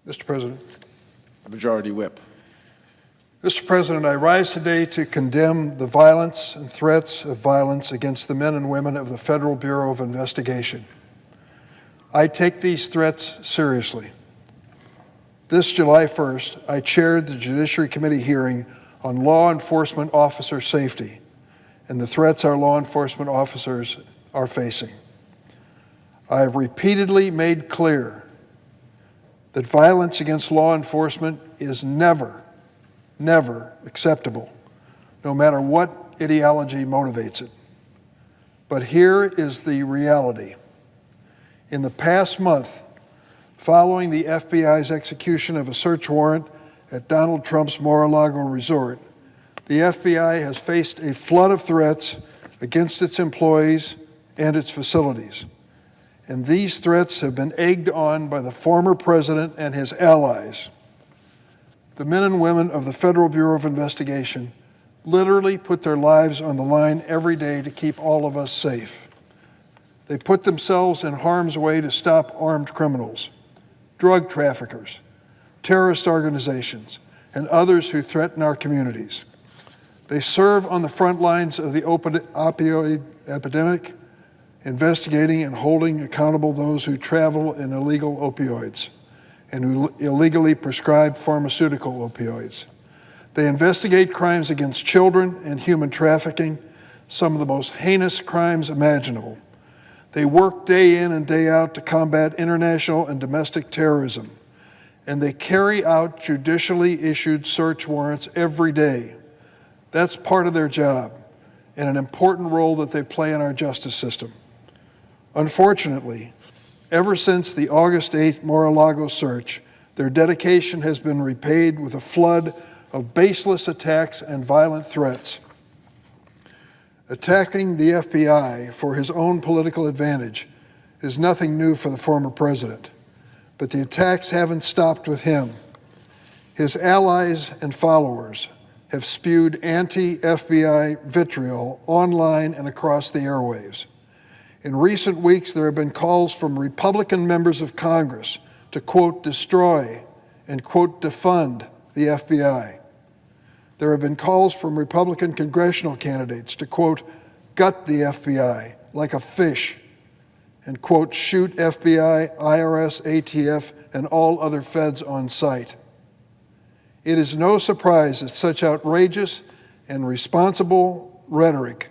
Mr. President. Majority Whip. Mr. President, I rise today to condemn the violence and threats of violence against the men and women of the Federal Bureau of Investigation. I take these threats seriously. This July 1st, I chaired the Judiciary Committee hearing on law enforcement officer safety and the threats our law enforcement officers are facing. I have repeatedly made clear that violence against law enforcement is never acceptable, no matter what ideology motivates it. But here is the reality. In the past month, following the FBI's execution of a search warrant at Donald Trump's Mar-a-Lago resort, the FBI has faced a flood of threats against its employees and its facilities. And these threats have been egged on by the former president and his allies. The men and women of the Federal Bureau of Investigation literally put their lives on the line every day to keep all of us safe. They put themselves in harm's way to stop armed criminals, drug traffickers, terrorist organizations, and others who threaten our communities. They serve on the front lines of the opioid epidemic, investigating and holding accountable those who travel in illegal opioids and who illegally prescribe pharmaceutical opioids. They investigate crimes against children and human trafficking, some of the most heinous crimes imaginable. They work day in and day out to combat international and domestic terrorism, and they carry out judicially issued search warrants every day. That's part of their job and an important role that they play in our justice system. Unfortunately, ever since the August 8th Mar-a-Lago search, their dedication has been repaid with a flood of baseless attacks and violent threats. Attacking the FBI for his own political advantage is nothing new for the former president, but the attacks haven't stopped with him. His allies and followers have spewed anti-FBI vitriol online and across the airwaves. In recent weeks, there have been calls from Republican members of Congress to, quote, destroy and, quote, defund the FBI. There have been calls from Republican congressional candidates to, quote, gut the FBI like a fish and, quote, shoot FBI, IRS, ATF, and all other feds on sight. It is no surprise that such outrageous and responsible rhetoric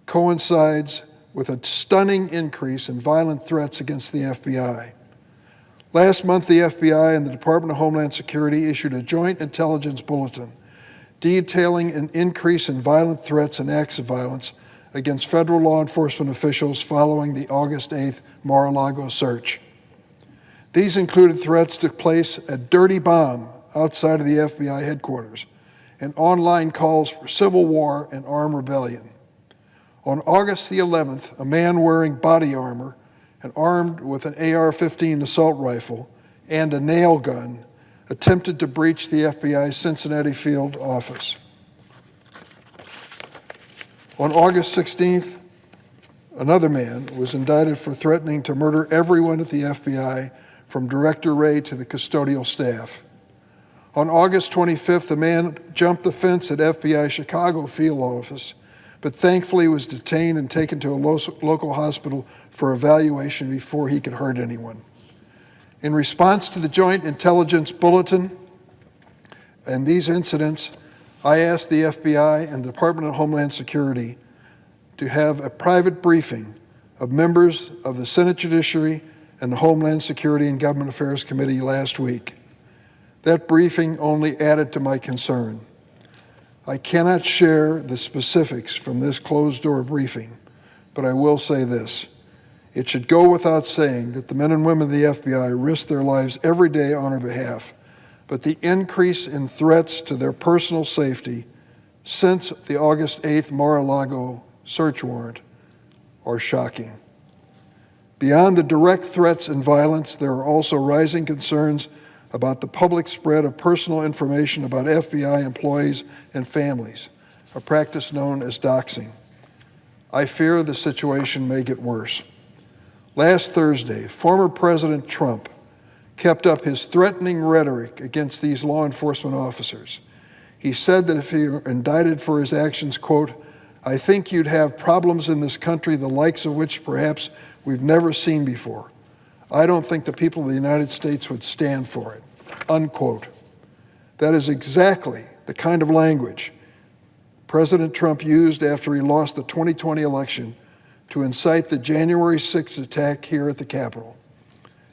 coincides with a stunning increase in violent threats against the FBI. Last month, the FBI and the Department of Homeland Security issued a joint intelligence bulletin detailing an increase in violent threats and acts of violence against federal law enforcement officials following the August 8th Mar-a-Lago search. These included threats to place a dirty bomb outside of the FBI headquarters and online calls for civil war and armed rebellion. On August the 11th, a man wearing body armor and armed with an AR-15 assault rifle and a nail gun attempted to breach the FBI's Cincinnati field office. On August 16th, another man was indicted for threatening to murder everyone at the FBI, from Director Wray to the custodial staff. On August 25th, a man jumped the fence at FBI Chicago field office, but thankfully was detained and taken to a local hospital for evaluation before he could hurt anyone. In response to the Joint Intelligence Bulletin and these incidents, I asked the FBI and the Department of Homeland Security to have a private briefing of members of the Senate Judiciary and the Homeland Security and Government Affairs Committee last week. That briefing only added to my concern. I cannot share the specifics from this closed-door briefing, but I will say this. It should go without saying that the men and women of the FBI risk their lives every day on our behalf, but the increase in threats to their personal safety since the August 8th Mar-a-Lago search warrant are shocking. Beyond the direct threats and violence, there are also rising concerns about the public spread of personal information about FBI employees and families, a practice known as doxing. I fear the situation may get worse. Last Thursday, former President Trump kept up his threatening rhetoric against these law enforcement officers. He said that if he were indicted for his actions, quote, "I think you'd have problems in this country the likes of which perhaps we've never seen before. I don't think the people of the United States would stand for it," unquote. That is exactly the kind of language President Trump used after he lost the 2020 election to incite the January 6th attack here at the Capitol.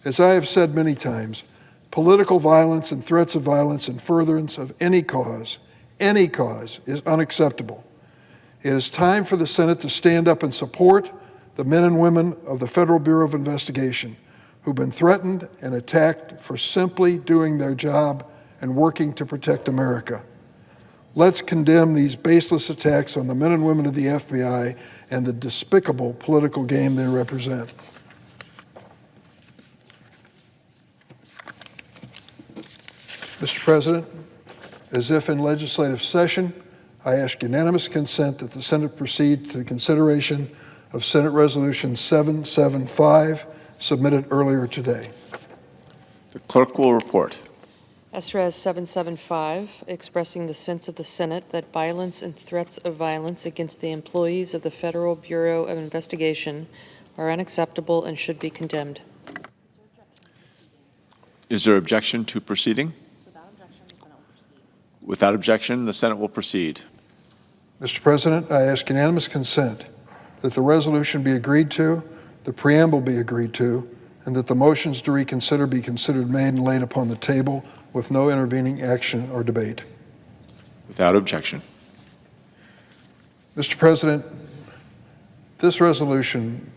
As I have said many times, political violence and threats of violence in furtherance of any cause is unacceptable. It is time for the Senate to stand up and support the men and women of the Federal Bureau of Investigation who've been threatened and attacked for simply doing their job and working to protect America. Let's condemn these baseless attacks on the men and women of the FBI and the despicable political game they represent. Mr. President, as if in legislative session, I ask unanimous consent that the Senate proceed to the consideration of Senate Resolution 775 submitted earlier today. The clerk will report. SRES 775, expressing the sense of the Senate that violence and threats of violence against the employees of the Federal Bureau of Investigation are unacceptable and should be condemned. Is there objection to proceeding? Without objection, the Senate will proceed. Mr. President, I ask unanimous consent that the resolution be agreed to, the preamble be agreed to, and that the motions to reconsider be considered made and laid upon the table with no intervening action or debate. Without objection. Mr. President, this resolution,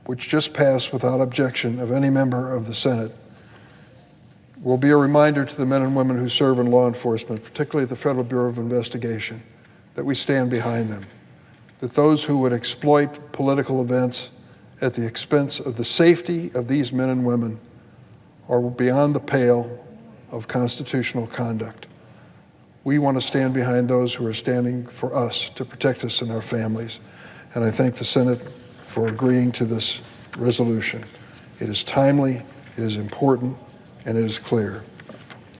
which just passed without objection of any member of the Senate, will be a reminder to the men and women who serve in law enforcement, particularly at the Federal Bureau of Investigation, that we stand behind them, that those who would exploit political events at the expense of the safety of these men and women are beyond the pale of constitutional conduct. We want to stand behind those who are standing for us to protect us and our families. And I thank the Senate for agreeing to this resolution. It is timely, it is important, and it is clear.